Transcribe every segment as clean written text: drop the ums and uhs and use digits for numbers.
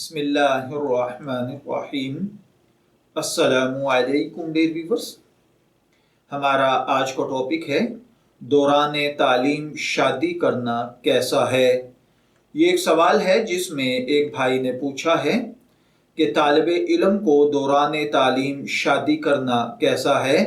बिस्मिल्लाहिर्रहमानिर्रहीम। अस्सलामु अलैकुम डियर व्यूअर्स। हमारा आज का टॉपिक है दौरान तालीम शादी करना कैसा है। ये एक सवाल है जिसमें एक भाई ने पूछा है कि तालिबे इल्म को दौरान तालीम शादी करना कैसा है,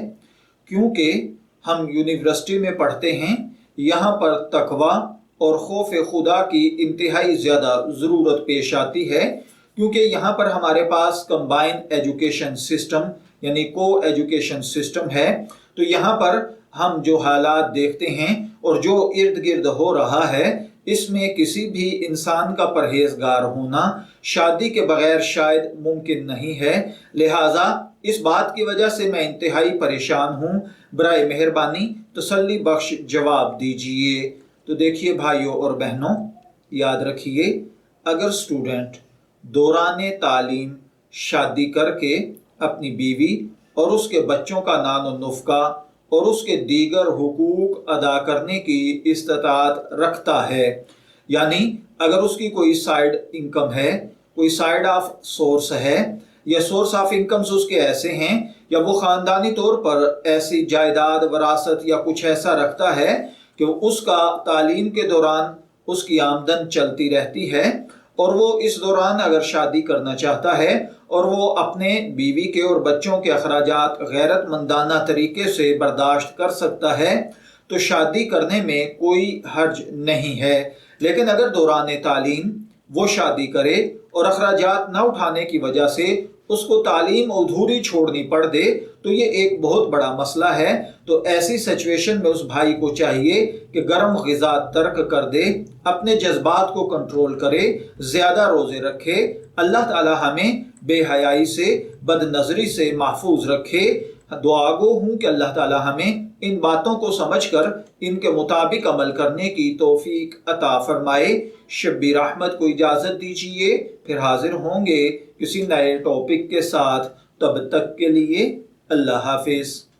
क्योंकि हम यूनिवर्सिटी में पढ़ते हैं, यहाँ पर तकवा और खौफ खुदा की इंतहाई ज़्यादा ज़रूरत पेश आती है, क्योंकि यहाँ पर हमारे पास कंबाइंड एजुकेशन सिस्टम यानी को एजुकेशन सिस्टम है। तो यहाँ पर हम जो हालात देखते हैं और जो इर्द गिर्द हो रहा है, इसमें किसी भी इंसान का परहेजगार होना शादी के बगैर शायद मुमकिन नहीं है। लिहाजा इस बात की वजह से मैं इंतहाई परेशान हूँ। बराए मेहरबानी तसल्ली बख्श जवाब दीजिए। तो देखिए भाइयों और बहनों, याद रखिए, अगर स्टूडेंट दौरान तालीम शादी करके अपनी बीवी और उसके बच्चों का नानो नुफ़्का और उसके दीगर हुकूक अदा करने की इस्तात रखता है, यानी अगर उसकी कोई साइड इनकम है, कोई साइड ऑफ सोर्स है, या सोर्स ऑफ इनकम्स उसके ऐसे हैं, या वो ख़ानदानी तौर पर ऐसी जायदाद वरासत या कुछ ऐसा रखता है कि उसका तालीम के दौरान उसकी आमदन चलती रहती है, और वो इस दौरान अगर शादी करना चाहता है और वो अपने बीवी के और बच्चों के अखराजात गैरतमंदाना तरीके से बर्दाश्त कर सकता है, तो शादी करने में कोई हर्ज नहीं है। लेकिन अगर दौरान तालीम वो शादी करे और अखराजात न उठाने की वजह से उसको तालीम अधूरी छोड़नी पड़ दे, तो ये एक बहुत बड़ा मसला है। तो ऐसी सिचुएशन में उस भाई को चाहिए कि गर्म ग़िज़ा तर्क कर दे, अपने जज्बात को कंट्रोल करे, ज़्यादा रोज़े रखे। अल्लाह ताला हमें बेहयाई से, बदनज़री से महफूज रखे। दुआ गो हूँ कि अल्लाह ताला हमें इन बातों को समझकर इनके मुताबिक अमल करने की तौफीक अता फरमाए। शब्बीर अहमद को इजाज़त दीजिए, फिर हाजिर होंगे किसी नए टॉपिक के साथ। तब तक के लिए अल्लाह हाफिज़।